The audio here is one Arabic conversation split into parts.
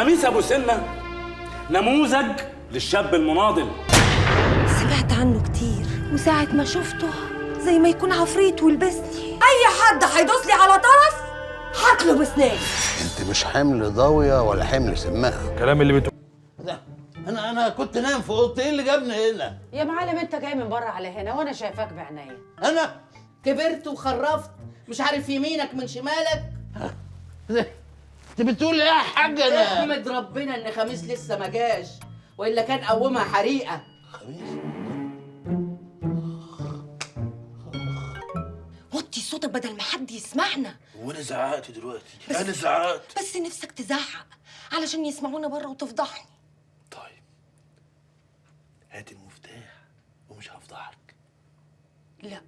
خميس ابو سنه نموذج للشاب المناضل. سمعت عنه كتير، وساعة ما شفته زي ما يكون عفريت ولبسني. أي حد هيدوس لي على طرف هاكله بسناني. انت مش حمل ضاويه ولا حمل سماها. الكلام اللي بتقول لا انا كنت نايم في اوضتي. ايه اللي جابني هنا؟ يا معلم انت جاي من بره على هنا وانا شايفاك بعينيا. انا كبرت وخرفت، مش عارف يمينك من شمالك. انت بتقول ايه يا حاجه؟ انا احمد ربنا ان خميس لسه ما جاش، والا كان قومها حريقه. خميس وطي صوتك بدل ما حد يسمعنا. وانا زعقت دلوقتي؟ انا زعقت؟ بس نفسك تزعق علشان يسمعونا بره وتفضحني. طيب هات المفتاح ومش هفضحك. لا،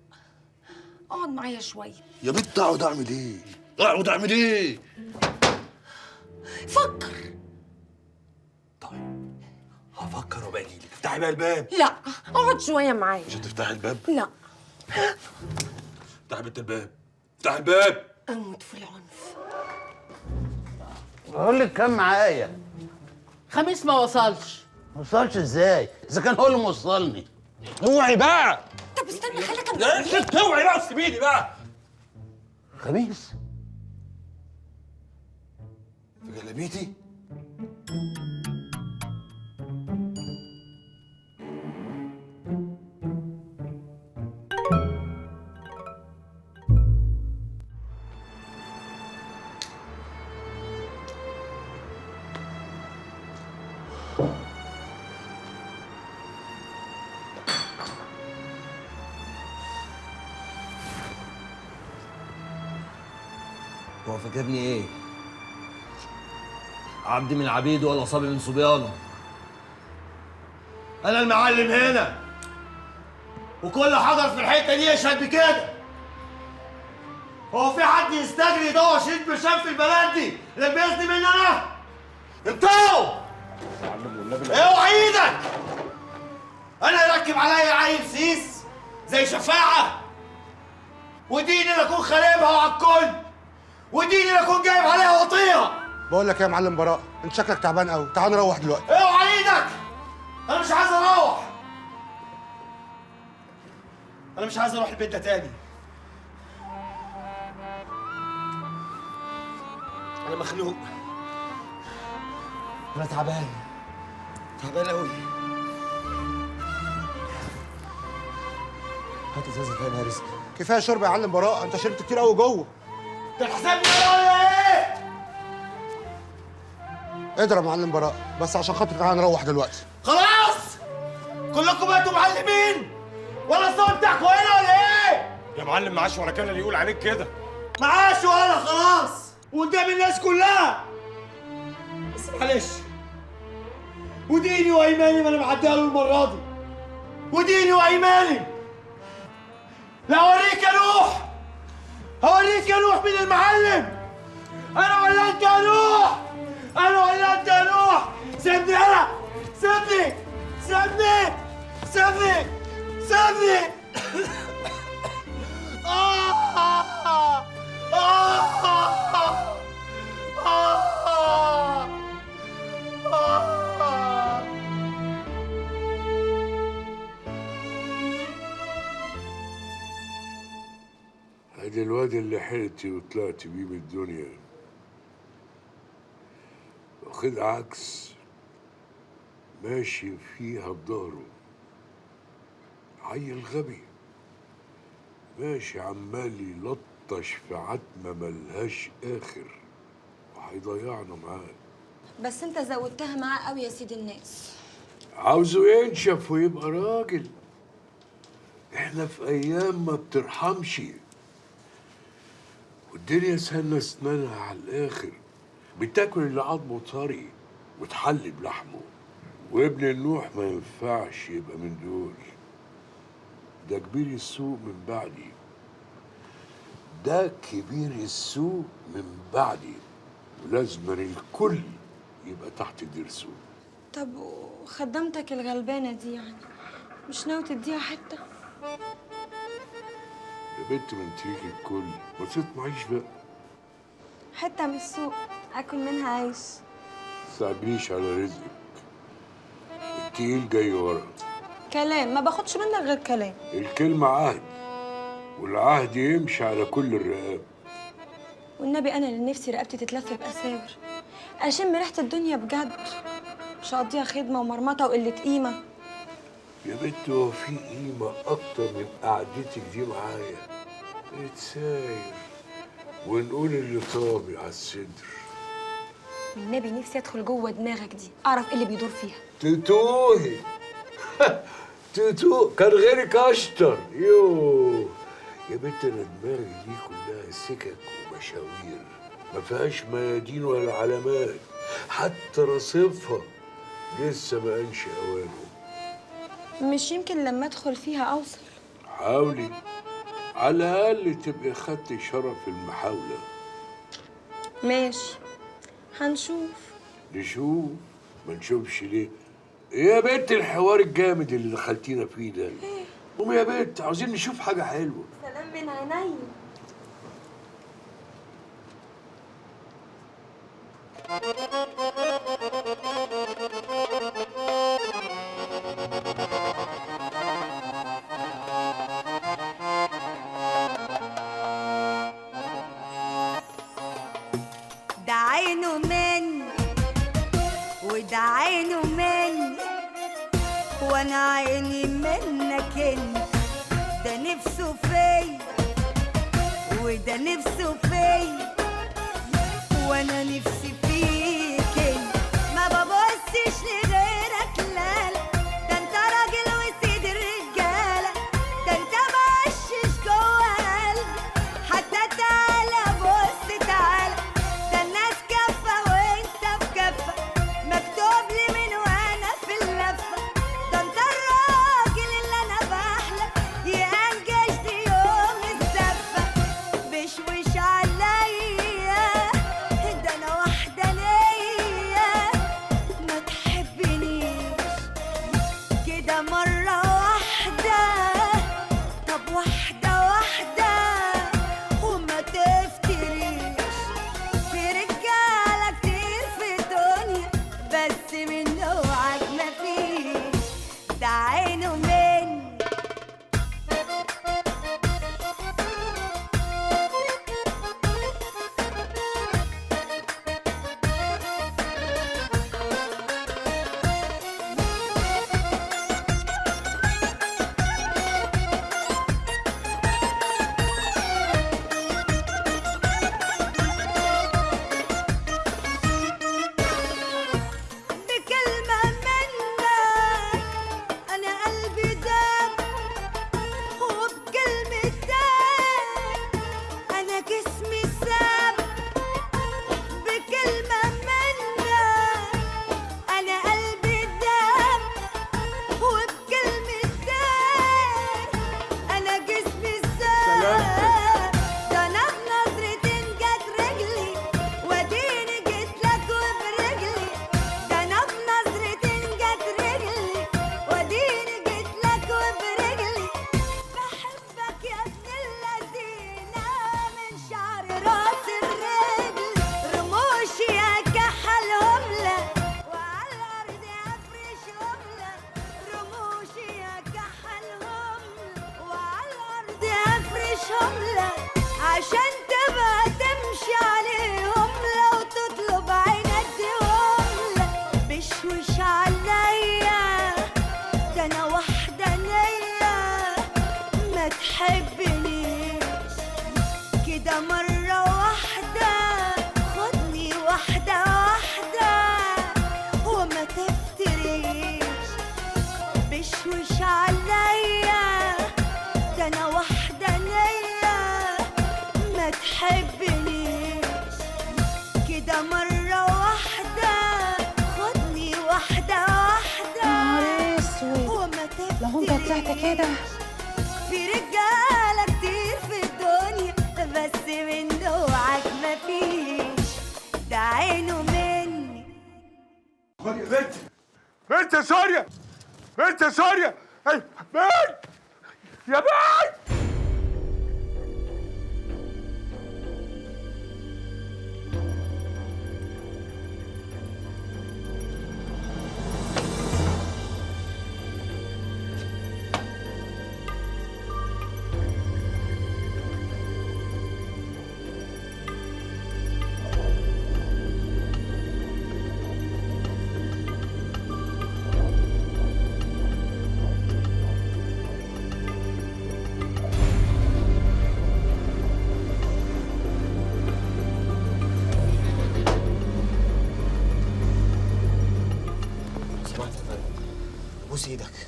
اقعد معايا شوية. يا بنت اقعد اعمل ايه؟ اقعد اعمل ايه؟ فكر. طيب هفكر وابقى اجيلك. افتحي بقى الباب. لا، اقعد شوية معايا. مش هتفتحي الباب؟ لا. افتحي بنت الباب. افتحي الباب. اموت في العنف. بقول لك كان معايا. خميس ما وصلش. ما وصلش ازاي؟ اذا كان هو اللي موصلني. اوعي بقى. طب استنى خليك انت اوعي بقى سيبيني بقى. خميس في جلابيتي؟ هو فاكرني ايه؟ عبد من عبيده ولا صبي من صبيانه؟ انا المعلم هنا، وكل حجر في الحته دي يشهد بكده. هو في حد يستجري يدور شريط برشام في البلد دي اللي بيزني مني انا؟ انتوا اوعى ايدك! انا يركب عليا عيل سيس زي شفاعه، وديني لا اكون خاربها على الكل، وديني لا اكون جايب عليها وطيها. بقول لك يا معلم براء، انت شكلك تعبان قوي، تعال نروح دلوقتي. اوعى ايدك! انا مش عايز اروح. انا مش عايز اروح البيت ده تاني. انا مخنوق. انا تعبان قوي. هات ازازه تاني يا رزق. كفايه شرب يا معلم براء، انت شربت كتير قوي جوه. انت حسابني ولا ايه؟ اضرب يا معلم براء، بس عشان خاطر تعال نروح دلوقتي. خلاص كلكم بقيتوا معلمين ولا الصوت بتاعكم هنا ولا ايه؟ يا معلم معاش ولا كان اللي يقول عليك كده. معاش ولا خلاص وقدام الناس كلها. بس معلش، وديني وايماني ما انا معديها له المره دي. وديني وايماني لا اوريك يا نوح، هوريك يا نوح من المعلم. انا ولا انت يا نوح؟ انا ولا انت يا نوح؟ سيبني انا، سيبني سيبني سيبني سيبني. ادي الواد اللي حلتي وطلعت بيه من الدنيا، واخد عكس ماشي فيها بضهره. عيل غبي ماشي عمال يلطش في عتمة ملهاش آخر، وهيضيعنا معاه. بس انت زودتها معاه قوي يا سيد الناس. عاوزه ينشف ويبقى راجل. احنا في ايام ما بترحمش، والدنيا سنة اسنانها على الاخر. بتاكل اللي عظمه طري وتحلي بلحمه. وابن النوح ما ينفعش يبقى من دول. ده كبير السوق من بعدي. ده كبير السوق من بعدي، ولازم الكل يبقى تحت درسه. طب وخدامتك الغلبانة دي يعني مش ناوي تديها حتة؟ يا بنت ما انتيك الكل، ما تطمعيش بقى. حتة من السوق اكل منها عيش. تستعجليش على رزقك. التقيل جاي ورا. كلام، ما باخدش منك غير كلام. الكلمة عهد، والعهد يمشي على كل الرقاب. والنبي انا اللي نفسي رقبتي تتلف باساور، اشم ريحه الدنيا بجد، مش هقضيها خدمه ومرمطه وقله قيمه. يا بنت هو في قيمة أكتر من قعدتك دي معايا؟ نتساير ونقول اللي طابع على الصدر. والنبي نفسي ادخل جوه دماغك دي، اعرف ايه اللي بيدور فيها. تتوهي تتوه كان غيرك أشطر. يوه يا بنت أنا دماغي دي كلها سكك ومشاوير، ما فيهاش ميادين ولا علامات، حتى رصيفها لسه ما قالش أوانه. مش يمكن لما ادخل فيها اوصل؟ حاولي على الأقل تبقي خدتي شرف المحاولة. ماشي، هنشوف. نشوف؟ ما نشوفش ليه؟ إيه يا بنت الحوار الجامد اللي دخلتينا فيه ده؟ قومي يا بنت، عاوزين نشوف حاجة حلوة. سلام من عيني. ده عينه مني وده عينه مني وانا عيني منك انت. ده نفسه فيا وده نفسه فيا وانا نفسي فيك انت. ما ببصش لغيرك لالا، ده انت راجل وسيد الرجاله، ده انت مقشش جوه قلبي. حتى تعالى بص تعالى، ده الناس كفه وانت في كفه، مكتوب لي من وانا في اللفه. ده انت الراجل اللي انا بحلم ينجش دي يوم الزفه. بشوش عليا ده انا واحده ليا، ما تحبنيش كده مره واحده. طب واحده واحده وما تفتريش. في رجاله كتير في الدنيا بس من نوعك مفيش. ده عينه مني بكلمة منك أنا قلبي دام، وبكلمتين أنا جسمي سام. بكلمة منك أنا قلبي دام، وبكلمتين أنا جسمي سام. ده أنا بنظرتين جت رجلي واديني جيت لك وبرجلي. ده أنا بنظرتين جت رجلي واديني جيت لك وبرجلي. بحبك يا ابن اللذينة من شعر راس الرجل. رموشي يا كحلهم لك وعلى الأرض أفرشهم لك. رموشي يا كحلهم لك وعلى الأرض أفرشهم لك، عشان تبقى تمشي عليهم لو تطلب عين اديهم لك. بشوش عليا ده انا واحده نيه، ما تحبنيش كده مره واحده. خدني واحده واحده وما تفتريش. بشوش عليا ده انا واحده نيه، ما تحبنيش كده مره واحده. خدني واحده واحده نهار اسود، وما لو انت طلعت كده. في رجاله كتير في الدنيا بس من نوعك مفيش. ده عينه مني. خد يا بنت، بنت يا سوريا، بنت يا سوريا، اي بنت يا بنت.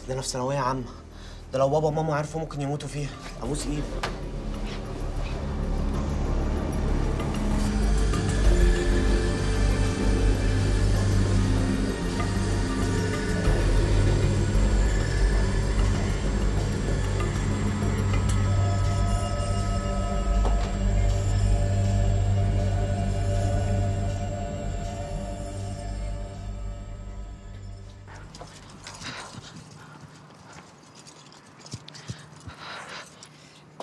ده انا في ثانويه عامه، ده لو بابا وماما عرفوا ممكن يموتوا فيها. ابوس ايدك.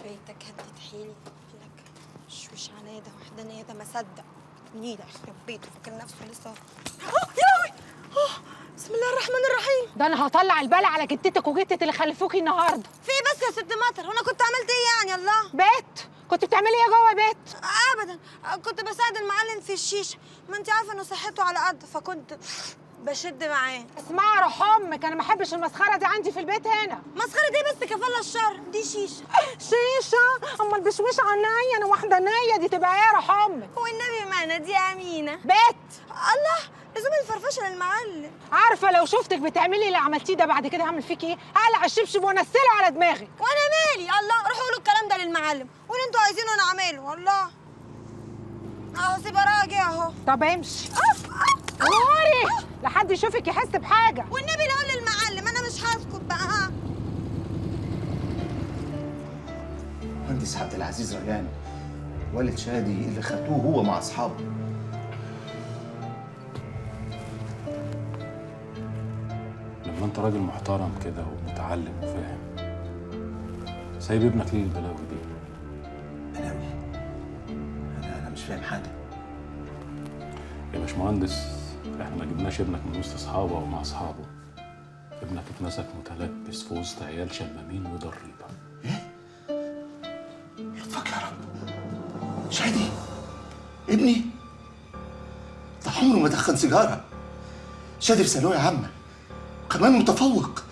بيتك هدت حيلي لك شويش عناده وحدانيه ده ما صدق نيله يخرب بيته فاكر نفسه لسه يا لهوي بسم الله الرحمن الرحيم. ده انا هطلع البلا على جدتك وجدتك اللي خلفوكي النهارده. في بس يا ست مطر وانا كنت عملت ايه يعني؟ الله بيت كنت بتعملي ايه جوه بيت؟ ابدا كنت بساعد المعلم في الشيشه، ما انت عارفه انه صحته على قد فكنت بشد معاه. اسمعي يا روح امك، انا ما احبش المسخره دي عندي في البيت هنا. مسخره دي بس كفاله الشر، دي شيشه. شيشه؟ امال بشويش عناية انا وحدانيه دي تبقى ايه يا روح امك؟ والنبي معنا دي امينه. بيت الله لزوم الفرفشه للمعلم. عارفه لو شفتك بتعملي اللي عملتيه ده بعد كده هعمل فيكي ايه؟ هقلع الشبشب وانزله على دماغك. وانا مالي؟ الله روحوا قولوا الكلام ده للمعلم واللي انتوا عايزينه انا اعمله. الله اهو سيبها راجع اهو. طب امشي غوري لحد يشوفك يحس بحاجه. والنبي لا اقول للمعلم انا مش هسكت بقى. ها مهندس عبد العزيز ريان والد شادي اللي خدوه هو مع اصحابه. لما انت راجل محترم كده ومتعلم وفاهم، سايب ابنك ليه البلاوي دي؟ بلاوي؟ انا مش فاهم حاجه. يا باشمهندس، احنا ما جبناش ابنك من وسط اصحابه او مع اصحابه. ابنك اتمسك متلبس في وسط عيال شمامين وضريبه. ايه؟ لطفك يا رب. شادي ابني ده عمره ما دخن سيجاره. شادي في ثانويه عامه وكمان متفوق.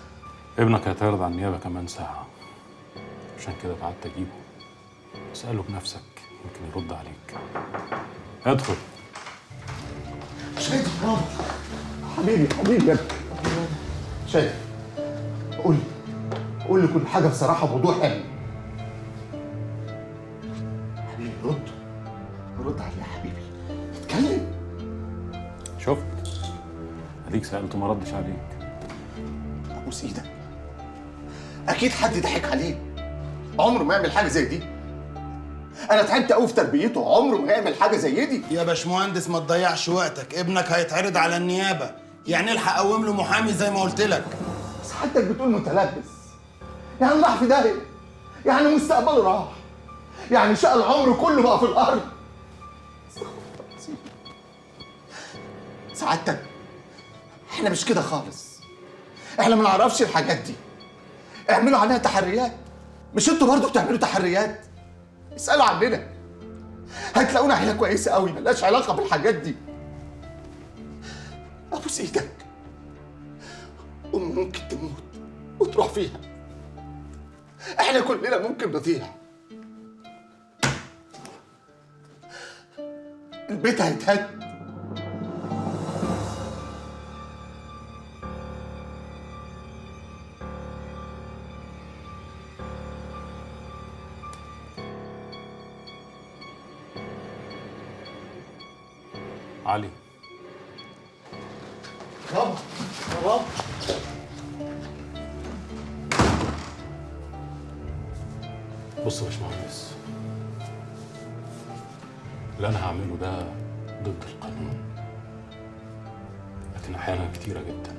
ابنك هيتعرض على النيابه كمان ساعه، عشان كده بعت اجيبه. اساله بنفسك يمكن يرد عليك. ادخل. شادي بابا حبيبي حبيبي يا ابني. شادي قول لي كل حاجه بصراحه بوضوح قوي. حبيبي رد علي يا حبيبي، اتكلم. شفت؟ اديك سالته ما ردش عليك. ابوس ايدك، اكيد حد ضحك عليه. عمره ما يعمل حاجه زي دي. انا تعبت قوي في تربيته، عمره ما يعمل حاجه زي دي. يا باشمهندس ما تضيعش وقتك، ابنك هيتعرض على النيابه، يعني الحق قوم له محامي زي ما قلت لك. بس حضرتك بتقول متلبس، يعني راح في داهيه، يعني مستقبله راح، يعني شقى العمر كله بقى في الارض. سعادتك احنا مش كده خالص، احنا ما نعرفش الحاجات دي. اعملوا عليها تحريات. مش انتوا برضه بتعملوا تحريات؟ اسالوا عننا هتلاقونا عيله كويسه قوي ملهاش علاقه بالحاجات دي. ابوس ايدك، امي ممكن تموت وتروح فيها، احنا كلنا ممكن نضيع. البيت هيتهد. علي بابا بابا بص يا باشمهندس، اللي انا هعمله ده ضد القانون، لكن احيانا كتيره جدا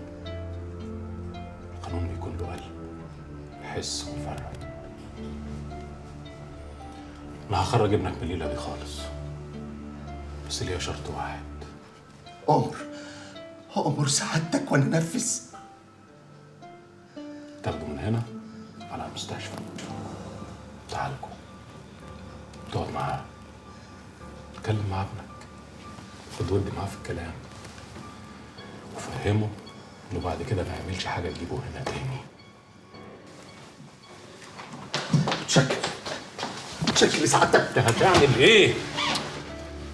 القانون بيكون له قلب يحس ويفرق. انا هخرج ابنك من الليله دي خالص، بس ليا شرط واحد. أمر سعادتك وأنا أنفذ. تاخده من هنا على المستشفى، تعالجه، تقعد معاه، تتكلم مع ابنك، خد ودي معاه في الكلام، وفهمه إنه بعد كده ما يعملش حاجة تجيبه هنا تاني. متشكر لسعادتك. أنت هتعمل إيه؟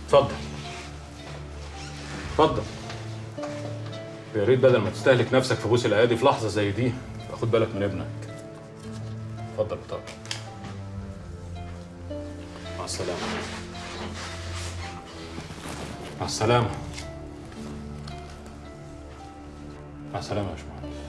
اتفضل اتفضل. يا ريت بدل ما تستهلك نفسك في بوس الايادي في لحظه زي دي خد بالك من ابنك. اتفضل بطاقة. مع السلامة. مع السلامة. مع السلامة يا باشمهندس.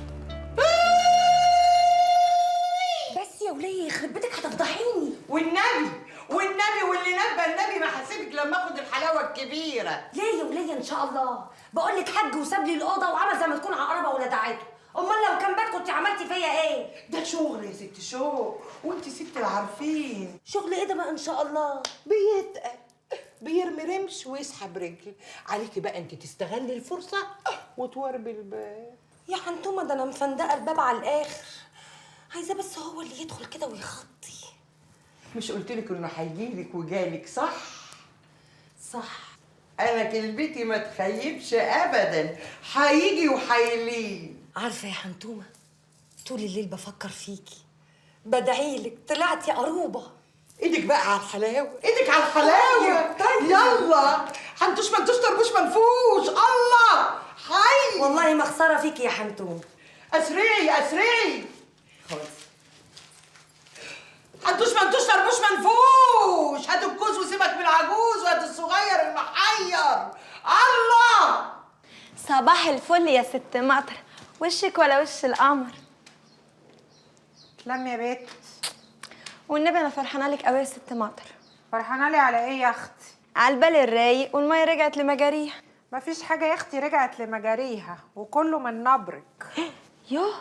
بس يا وليه يخرب بيتك هتفضحيني. والنبي واللي نبى النبي ما هسيبك لما اخد الحلاوه الكبيره. ليه يا وليه ان شاء الله؟ بقول لك حج وساب لي الاوضه وعمل زي ما تكون عقربه ولا دعته. امال لو كان بات كنت عملتي فيا ايه؟ ده شغل يا ست شغل، وانت ست العارفين. شغل ايه ده بقى ان شاء الله؟ بيتقل، بيرمي رمش ويسحب رجل. عليكي بقى انت تستغلي الفرصه وتوربي الباب. يا حنتومه ده انا مفندقه الباب على الاخر. عايزاه بس هو اللي يدخل كده ويخطي. مش قلتلك انه هيجيلك وجالك صح؟ صح. انا كلمتي ما تخيبش ابدا، هيجي وهيلين. عارفه يا حنتومه، طول الليل بفكر فيكي، بدعيلك طلعتي قروبه. ايدك بقى على الحلاوه، ايدك على الحلاوه. طيب. يلا حنتوش منتوش طربوش منفوش. الله حي. والله ما خساره فيكي يا حنتومه. اسرعي اسرعي. خلاص حنتوش منتوش طربوش منفوش. هات الكوز وسيبك من العجوز وهات الصغير المحير. الله. صباح الفل يا ست مطر، وشك ولا وش القمر. تلم يا بيت. والنبي انا فرحانه لك قوي يا ست مطر. فرحانه لي على ايه يا اختي؟ على البال الرايق والميه رجعت لمجاريها. مفيش حاجه يا اختي رجعت لمجاريها، وكله من نبرك. يوه،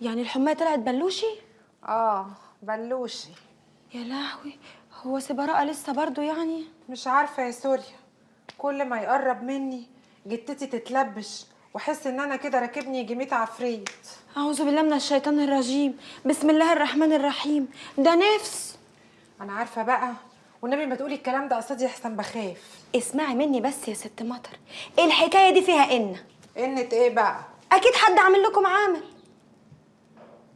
يعني الحمايه طلعت بلوشي؟ بلوشي. يا لهوي، هو سبراء لسه برضو يعني؟ مش عارفه يا سوريا، كل ما يقرب مني جتتي تتلبش واحس ان انا كده راكبني يجي 100 عفريت. اعوذ بالله من الشيطان الرجيم، بسم الله الرحمن الرحيم. ده نفس. انا عارفه بقى، والنبي ما تقولي الكلام ده قصادي احسن بخاف. اسمعي مني بس يا ست مطر، ايه الحكايه دي فيها قنة ايه بقى؟ اكيد حد عامل لكم عامل.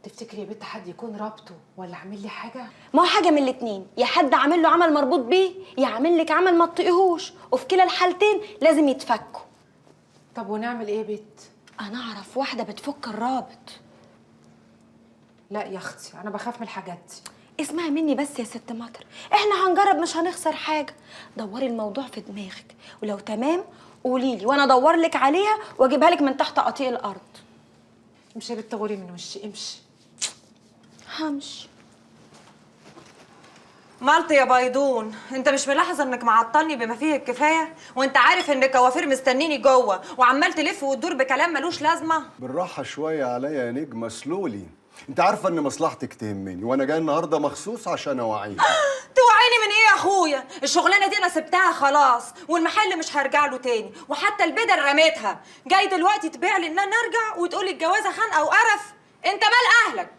تفتكري يا بنت حد يكون رابطه ولا عامل لي حاجه؟ ما هو حاجه من الاتنين، يا حد عامل له عمل مربوط بيه، يا عامل لك عمل ما تطيقهوش، وفي كلا الحالتين لازم يتفكوا. طب ونعمل ايه يا بت؟ انا اعرف واحده بتفك الرابط. لا يا اختي انا بخاف من الحاجات دي. اسمعي مني بس يا ست مطر، احنا هنجرب مش هنخسر حاجه. دوري الموضوع في دماغك، ولو تمام قولي لي وانا ادور لك عليها واجيبها لك من تحت قطيع الارض. امشي يا بت غوري من وشي، امشي. همشي. مالت يا بيضون، انت مش ملاحظ انك معطلني بما فيه الكفايه؟ وانت عارف ان الكوافير مستنيني جوه وعمال تلف وتدور بكلام ملوش لازمه؟ بالراحه شويه عليا يا نجمه سلولي. انت عارفه ان مصلحتك تهمني وانا جاي النهارده مخصوص عشان اوعيك. توعيني من ايه يا اخويا؟ الشغلانه دي انا سبتها خلاص، والمحل مش هرجع له تاني، وحتى البدل رميتها. جاي دلوقتي تبيع لي ان انا ارجع وتقولي الجوازه خنقه وقرف؟ انت مال اهلك؟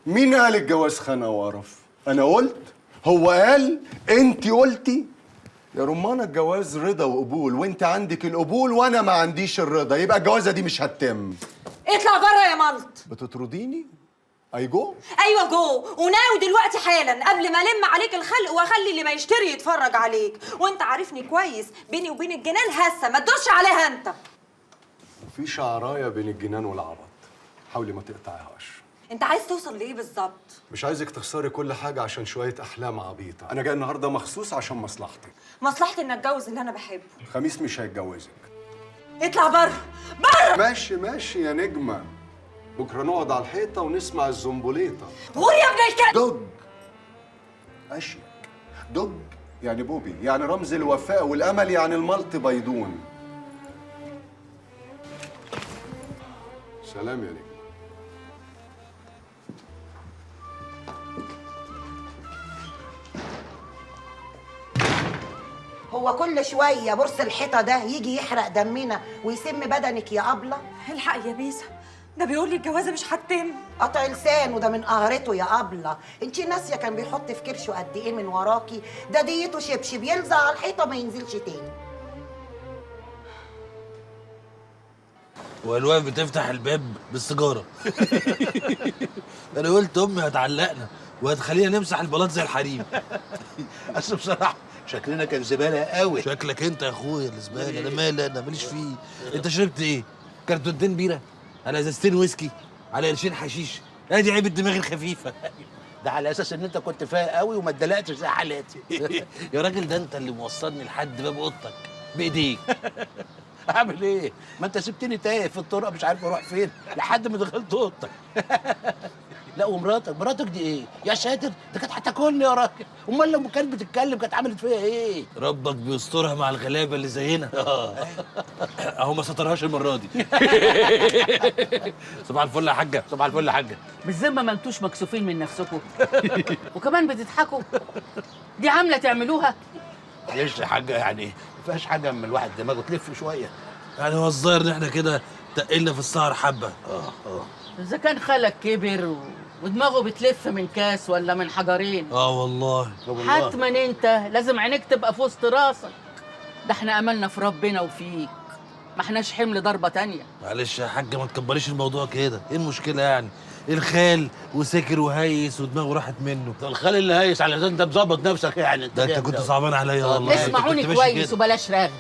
مين قال الجواز خانه وقرف؟ انا قلت؟ هو قال؟ انت قلتي؟ يا رمانة الجواز رضا وقبول، وانت عندك القبول وانا ما عنديش الرضا، يبقى الجوازه دي مش هتتم. اطلع بره يا مالت. بتطرديني؟ اي جو؟ ايوه جو، وناوي دلوقتي حالا قبل ما الم عليك الخلق واخلي اللي ما يشتري يتفرج عليك. وانت عارفني كويس، بيني وبين الجنان هسه ما تدوسش عليها انت. في شعرايه بين الجنان والعبط، حاولي ما تقطعيهاش. انت عايز توصل لايه بالظبط؟ مش عايزك تخسري كل حاجه عشان شويه احلام عبيطه، انا جاي النهارده مخصوص عشان مصلحتك. مصلحتي ان اتجوز اللي انا بحبه. الخميس مش هيتجوزك. اطلع بره بره. ماشي ماشي يا نجمه، بكره نقعد على الحيطه ونسمع الزنبوليطه. غور يا ابن الكلب. دج اشيك، دج يعني بوبي، يعني رمز الوفاء والامل، يعني الملط بيضون. سلام يا نجمه. هو كل شويه برص الحيطه ده يجي يحرق دمنا ويسم بدنك يا ابله؟ الحق يا بيسا، ده بيقول لي الجوازه مش هتتم. قطع لسانه ده من قهرته يا ابله. انت ناسيه كان بيحط في كرشه قد ايه من وراكي؟ ده ديته شبشب يلزق على الحيطه ما ينزلش تاني. والواقف بتفتح الباب بالسيجاره. انا قلت امي هتعلقنا وهتخلينا نمسح البلاط زي الحريم. اصل بصراحه شكلنا كان زباله قوي. شكلك انت يا اخويا الزباله، انا مالي، انا ماليش فيه. انت شربت ايه؟ كرتونتين بيره على ازازتين ويسكي على قرشين حشيش. ادي عيب الدماغ الخفيفه. ده على اساس ان انت كنت فايق قوي وما اتدلقتش زي حالاتي. يا راجل ده انت اللي موصلني لحد باب اوضتك بايديك. اعمل ايه؟ ما انت سبتني تايه في الطرق مش عارف اروح فين لحد ما دخلت اوضتك. لا مراتك دي ايه؟ يا ساتر ده كانت هتاكلني يا راجل. امال لما كانت بتتكلم كانت عملت فيا ايه؟ ربك بيسترها مع الغلابه اللي زينا. اهو ما سترهاش المره دي. صباح الفل يا حاجه. صباح الفل يا حاجه. بالذمه ما انتوش مكسوفين من نفسكم وكمان بتضحكوا؟ دي عامله تعملوها؟ معلش يا حاجه يعني ما فيهاش حاجه اما الواحد دماغه تلف شويه. يعني هو الظاهر ان احنا كده تقلنا في السهر حبه. اذا كان خالك كبر ودماغه بتلف من كاس ولا من حجرين. والله حتما انت لازم عينيك تبقى في وسط راسك. ده احنا املنا في ربنا وفيك، ما احناش حمل ضربه تانية. معلش يا حاجه ما تكبريش الموضوع كده. ايه المشكله يعني؟ الخال وسكر وهيس ودماغه راحت منه. ده الخال اللي هيس على اساس انت مظبط نفسك يعني. ده انت كنت صعبان عليا والله. اسمعوني كويس وبلاش رغي.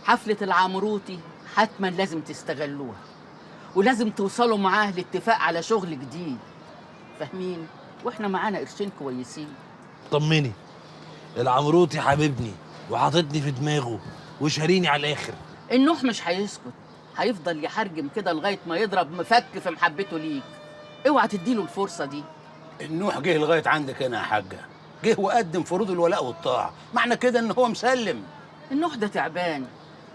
حفله العمروتي حتما لازم تستغلوها ولازم توصلوا معاه لاتفاق على شغل جديد، فاهمين؟ واحنا معانا قرشين كويسين. طمني، العمروتي حبيبني وحاططني في دماغه وشاريني على الاخر. النوح مش هيسكت، هيفضل يحرجم كده لغايه ما يضرب مفك في محبته ليك. اوعى تديله الفرصه دي. النوح جه لغايه عندك هنا يا حاجه، جه وقدم فروض الولاء والطاعه، معنى كده ان هو مسلم. النوح ده تعبان،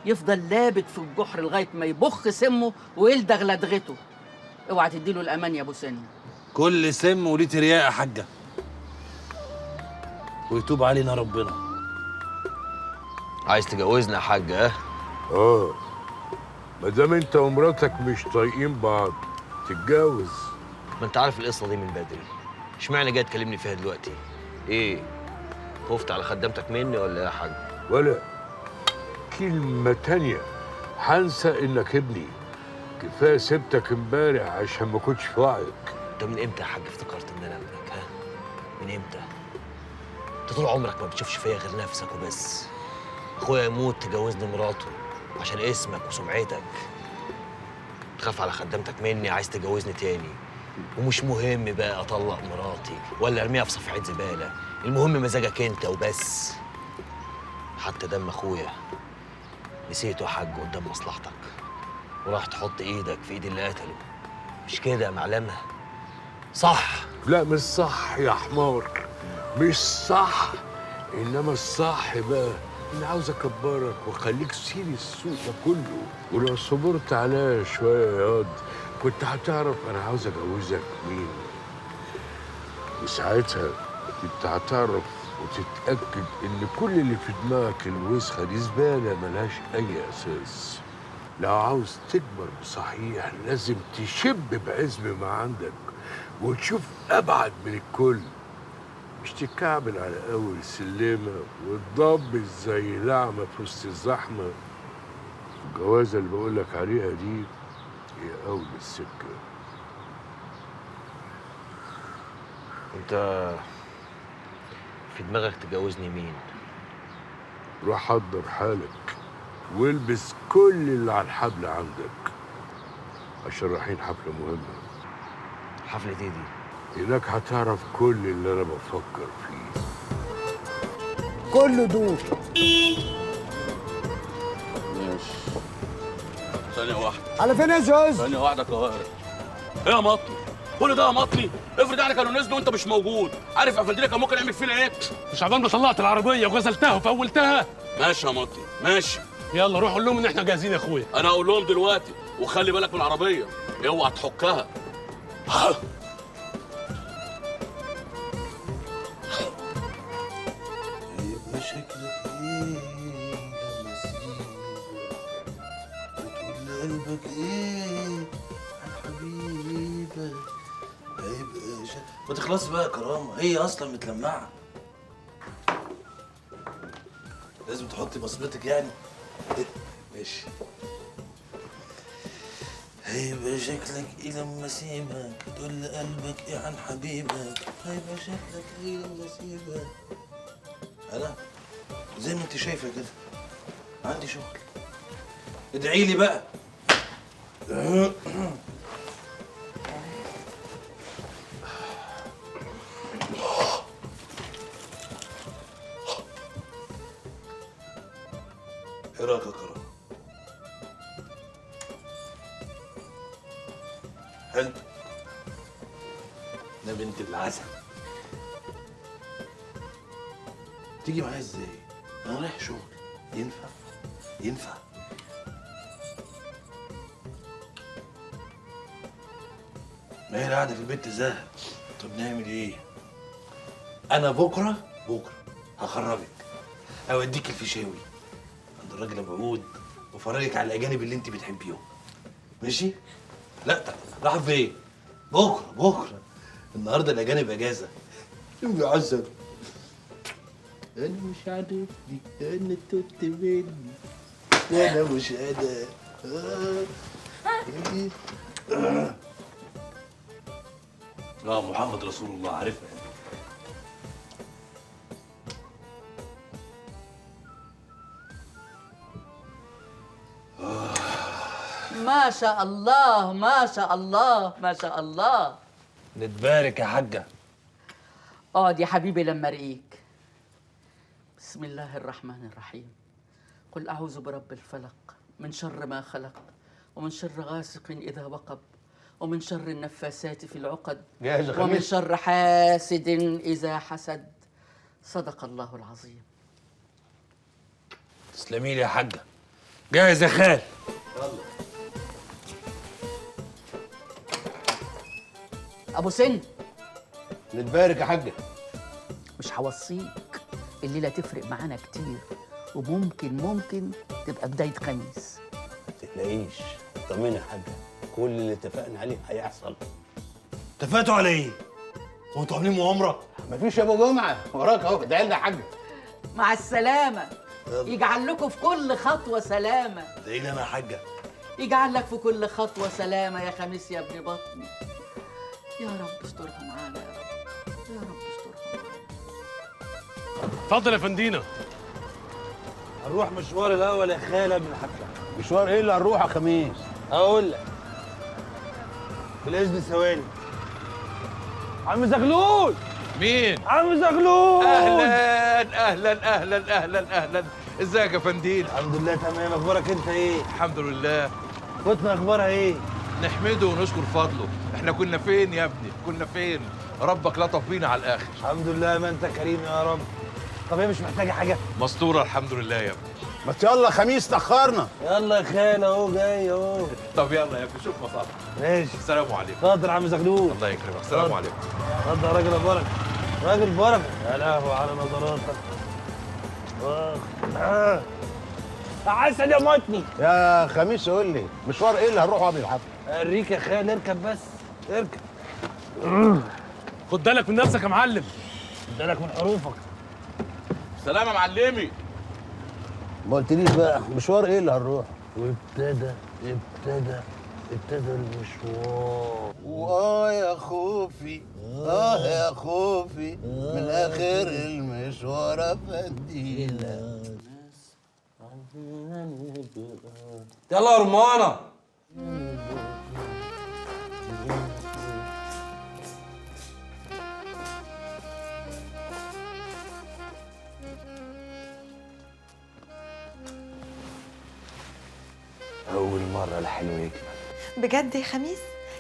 يفضل لابت في الجحر لغايه ما يبخ سمه ويلدغ لدغته. اوعى تديله الامان يا ابو سن. كل سم وليه ترياق يا حاجه، ويتوب علينا ربنا. عايز تجوزنا يا حاجه؟ ما دام انت ومراتك مش طايقين بعض تتجوز. ما انت عارف القصه دي من بدري، اشمعنى جاي تكلمني فيها دلوقتي؟ ايه خفت على خدامتك مني ولا ايه يا حاج؟ ولا كلمه تانيه هنسى انك ابني. كفايه سبتك امبارح عشان ما كنتش في وعيك. انت من امتى يا حاج افتكرت ان انا ابنك؟ ها؟ من امتى؟ انت طول عمرك ما بتشوفش فيا غير نفسك وبس. اخويا يموت تجوزني مراته عشان اسمك وسمعتك. تخاف على خدامتك مني، عايز تجوزني تاني. ومش مهم بقى اطلق مراتي ولا ارميها في صفحه زباله، المهم مزاجك انت وبس. حتى دم اخويا نسيته يا حاج قدام مصلحتك، وراح تحط ايدك في ايد اللي قتله. مش كده يا معلمه؟ صح؟ لا مش صح يا حمار، مش صح. انما الصح بقى انا عاوز اكبرك واخليك سير السوق ده كله، ولو صبرت عليا شويه يا واد كنت هتعرف انا عاوز اجوزك مين. وساعتها كنت هتعرف وتتاكد ان كل اللي في دماغك الوسخه دي زباله ملهاش اي اساس. لو عاوز تكبر بصحيح لازم تشب بعزم ما عندك وتشوف ابعد من الكل، مش تتكعبل على اول سلمه وتضبط زي لعمه في وسط الزحمه. الجوازه اللي بقولك عليها دي هي اول السكه. انت في دماغك تجوزني مين؟ روح حضر حالك والبس كل اللي على الحبل عندك عشان رايحين حفله مهمه. حفله ايه دي؟ هناك هتعرف كل اللي انا بفكر فيه. كله دور. ماشي. ثانية واحدة. على فين يا زوز؟ ثانية واحدة كوارع. ايه يا مطلي؟ كل ده يا مطلي؟ افرض يعني كانوا نزلوا وانت مش موجود، عارف يا فندينا كان ممكن يعمل فينا ايه؟ مش عبال ما طلعت العربيه وغسلتها وفولتها. ماشي يا مطلي، ماشي. يلا روح قول لهم ان احنا جاهزين يا اخويا. انا هقول لهم دلوقتي، وخلي بالك من العربية، اوعى تحكها. يبقى شكلك ايه لما اسيبك وتقول لقلبك ايه عن حبيبك. هيبقى ما تخلص بقى يا كرامه، هي اصلا متلمعه. لازم تحطي بصمتك يعني. ماشي. هيبقى شكلك ايه لما اسيبك تقول لقلبك ايه عن حبيبك. هيبقى شكلك ايه لما اسيبك. انا زي ما انت شايفه كده عندي شغل. ادعي لي بقى. ايه رايك يا كرم؟ حلو. ده بنت العسل. تيجي معايا ازاي؟ انا رايح شغل. ينفع؟ ينفع؟ ما هي قاعده في البيت تزهق. طب نعمل ايه؟ انا بكره هخرجك اوديك الفيشاوي عند الراجل ابو عود وافرجك على الاجانب اللي انت بتحبيهم. ماشي؟ لا راح فين؟ بكره النهارده الاجانب اجازه. يا عسل. انا مش عارفني، انا توت مني وانا مش انا. محمد رسول الله عارفها. ما شاء الله ما شاء الله ما شاء الله. نتبارك يا حاجه. اقعد يا حبيبي لما ارقيك. بسم الله الرحمن الرحيم. قل اعوذ برب الفلق من شر ما خلق ومن شر غاسق اذا وقب ومن شر النفاسات في العقد جاهز يا ومن خميس؟ شر حاسد اذا حسد. صدق الله العظيم. تسلمي لي يا حاجه. جاهز يا خال. ابو سن. نتبارك يا حاجه. مش هوصيك، الليله تفرق معانا كتير وممكن تبقى بدايه خميس. ما تقلقيش، طمني يا حاجه، كل اللي اتفقنا عليه هيحصل. اتفقتوا على ايه؟ هو انتوا عاملين مؤامره؟ مفيش يا ابو جمعه، وراك اهو، ادعي لنا يا حاج. مع السلامه. يجعل لكم في كل خطوه سلامه. ادعي لي انا يا حاجه. يجعل لك في كل خطوه سلامه يا خميس يا ابن بطني. يا رب استرها معانا يا رب، يا رب استرها معانا. اتفضل يا فندينا. هنروح مشوار الاول يا خاله من الحفله. مشوار ايه اللي هنروح يا خميس؟ اقول لك. بالاذن ثواني. عم زغلول. مين؟ عم زغلول. اهلا. ازيك يا فنديل؟ الحمد لله تمام. اخبارك انت ايه؟ الحمد لله. كنتنا اخبارها ايه؟ نحمده ونشكر فضله. احنا كنا فين يا ابني؟ كنا فين؟ ربك لطف بينا على الاخر. الحمد لله، ما انت كريم يا رب. طب هي مش محتاجه حاجه؟ مستوره الحمد لله يا ابني. ما يلا خميس تاخرنا. يلا يا خاله اهو جاي اهو. طب يلا يا ابني شوف مصالح. ماشي. السلام عليكم. اتفضل يا عم زغلول. الله يكرمك. السلام عليكم. اتفضل يا راجل بركه. راجل بركه. يا لهوي على نظراتك. عسل يا متني. يا خميس قول لي مشوار ايه اللي هنروحه قبل الحفله؟ اوريك يا خال. اركب بس اركب. خد بالك من نفسك يا معلم. خد بالك من حروفك. سلام يا معلمي. ما قلتليش بقى مشوار ايه اللي هنروح؟ وابتدى المشوار. يا خوفي يا خوفي من اخر المشوار افندينا. يلا يا رمانه. أول مرة الحلو يكمل. بجد يا خميس؟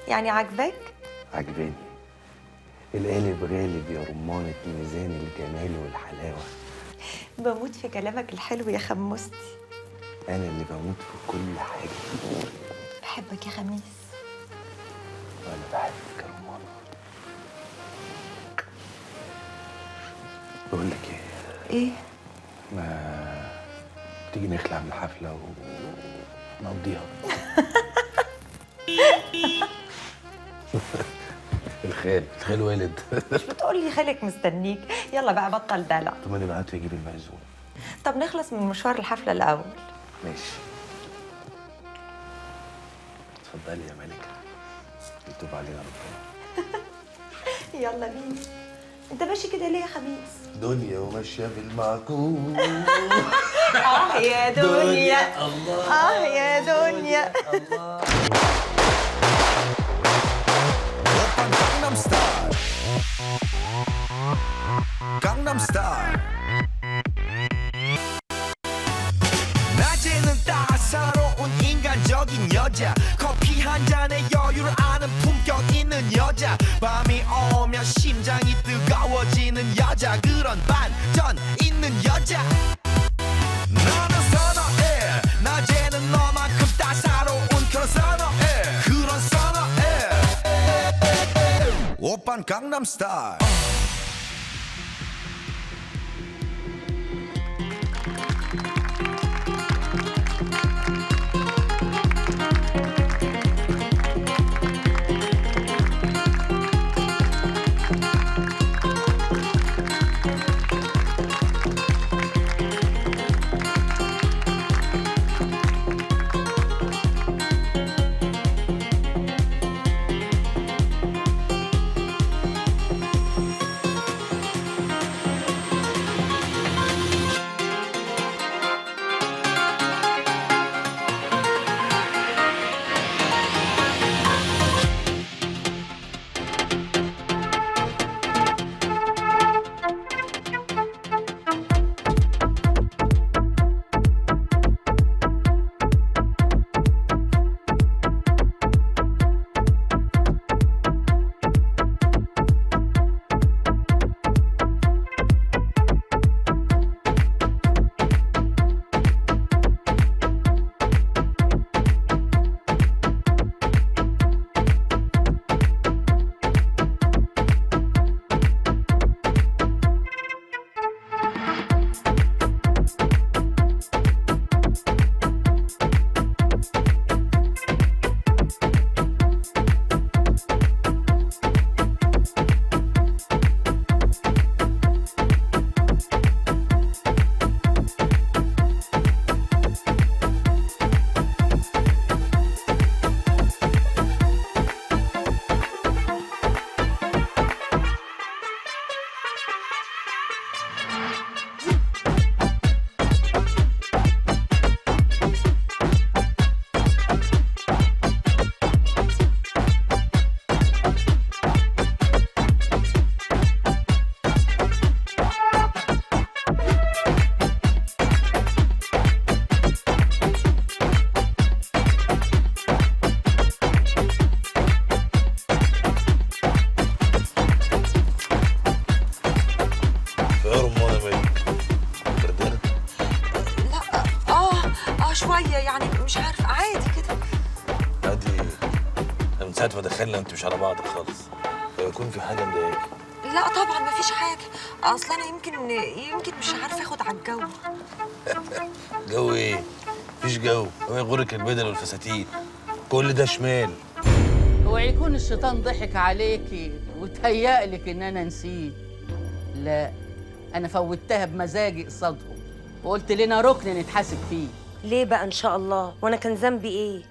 يعني عاجباك؟ عجباني. القالب غالب يا رمانة ميزان الجمال والحلاوة. بموت في كلامك الحلو يا خموستي. أنا اللي بموت في كل حاجة. بحبك يا خميس. وأنا بحبك يا رمانة. بقول لك إيه؟ إيه؟ ما تيجي نخلع من الحفلة ونقضيها. الخال والد. مش بتقول لي خالك مستنيك. يلا بقى بطل دلع. طب أنا بعت يجيب المأذون. طب نخلص من مشوار الحفلة الأول. ماشي. اتفضلي يا ملكة. يتوب علينا ربنا. يلا بينا. انت ماشي كده ليه يا خميس؟ دنيا وماشية بالمعكوس. يا دنيا. الله. يا دنيا. Gangnam Style. 낮에 다가오면 심장이 뜨거워지는 여자 그런 반전 있는 여자 나는 선어해 낮에는 너만큼 따사로운 그런 선어해 그런 선어해 오빤 강남스타일 شوية يعني مش عارفة عادي كده. عادي. أنا من ساعة ما دخلنا أنتوا مش على بعض خالص. يكون في حاجة مضايقاكي؟ لا طبعا مفيش حاجة، أصل أنا يمكن مش عارفة آخد على الجو. جو إيه؟ مفيش جو، هو يغرك البدل والفساتين. كل ده شمال. هو يكون الشيطان ضحك عليكي وتهيألك إن أنا نسيت. لا، أنا فوتها بمزاجي قصادهم وقلت لنا ركن نتحاسب فيه. ليه بقى إن شاء الله؟ وأنا كان ذنبي إيه؟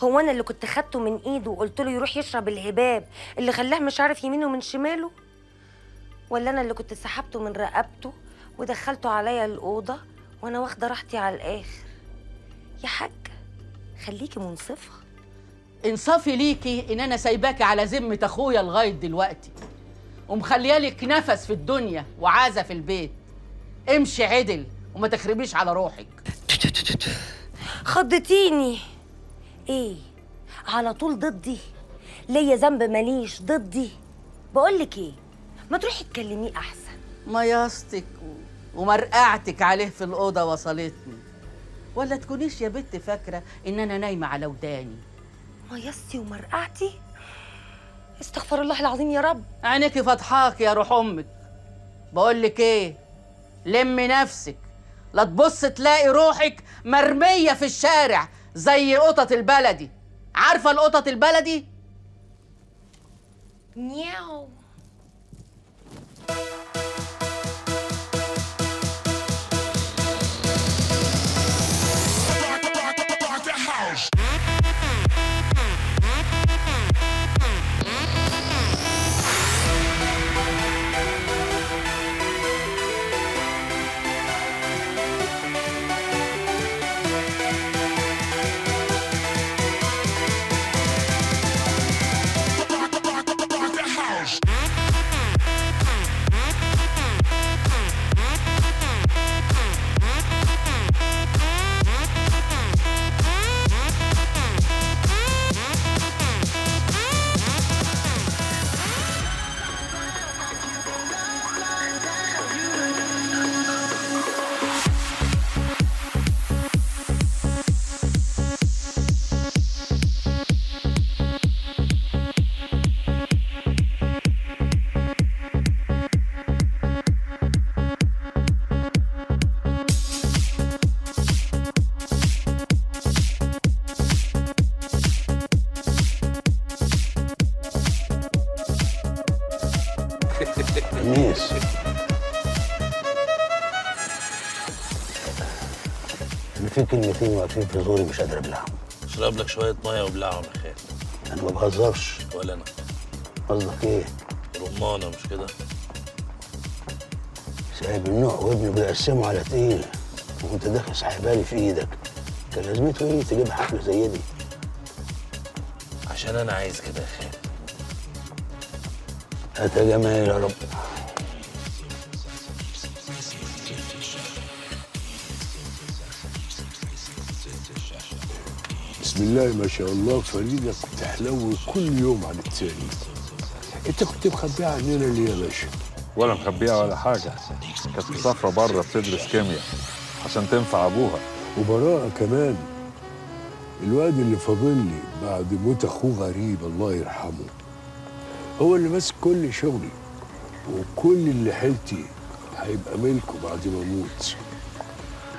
هو أنا اللي كنت خدته من إيده وقلت له يروح يشرب الهباب اللي خلاه مش عارف يمينه من شماله؟ ولا أنا اللي كنت سحبته من رقبته ودخلته عليا الأوضة وأنا واخدة راحتي على الآخر؟ يا حاجة خليكي منصفة. انصافي ليكي إن أنا سايباكي على ذمة أخويا لغاية دلوقتي ومخليالك نفس في الدنيا وعازة في البيت. امشي عدل وما تخربيش على روحك. خضتيني. ايه على طول ضدي؟ ليا ذنب ماليش ضدي؟ بقولك ايه، ما تروحي تكلميه احسن. مياستك ومرقعتك عليه في الأوضة وصلتني. ولا تكونيش يا بنت فاكرة إن أنا نايمة على وداني. مياستي ومرقعتي؟ استغفر الله العظيم يا رب. عينيكي فضحاك يا روح أمك. بقولك ايه، لمي نفسك لا تبص تلاقي روحك مرمية في الشارع زي قطط البلدي. عارفة القطط البلدي؟ نياو. خميس انا في كلمتين واقفين في زوري مش قادر ابلعهم. اشرب لك شويه ميه وبلعهم يا خال. انا ما بهزرش. ولا انا. قصدك ايه؟ رمانه مش كده؟ سايب النوع وابنه بيقسموا على تقيل وانت داخل سحبالي في ايدك. كان لازمته ايه تجيب حفله زي دي؟ عشان انا عايز كده يا خال. هات يا جمال يا رب. بسم الله ما شاء الله فريدة بتحلو كل يوم عن التاني. انت كنت مخبيها عننا ليه يا باشا؟ ولا مخبيها ولا حاجة، كانت مسافرة بره بتدرس كيمياء عشان تنفع أبوها. وبراءة كمان الواد اللي فاضل لي بعد موت أخوه غريب الله يرحمه هو اللي ماسك كل شغلي، وكل اللي حيلتي هيبقى ملكه بعد ما أموت.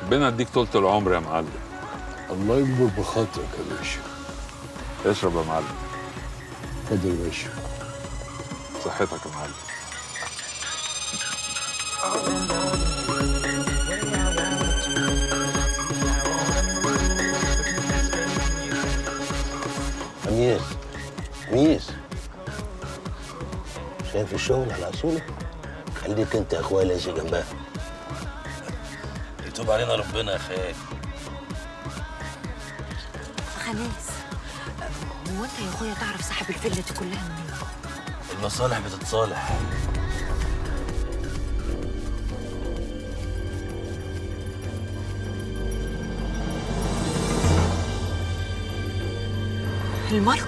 ربنا يديك طولة العمر يا معلم. الله يكبر بخاطرك يا باشا. اشرب يا معلم. اتفضل يا باشا. صحتك يا معلم. خميس خميس شايف الشغل على اصوله؟ خليك انت يا اخويا لازق جنبها. يتوب علينا ربنا يا خال. خميس، هو انت يا اخويا تعرف صاحب الفيلا دي كلها منين؟ المصالح بتتصالح. المرض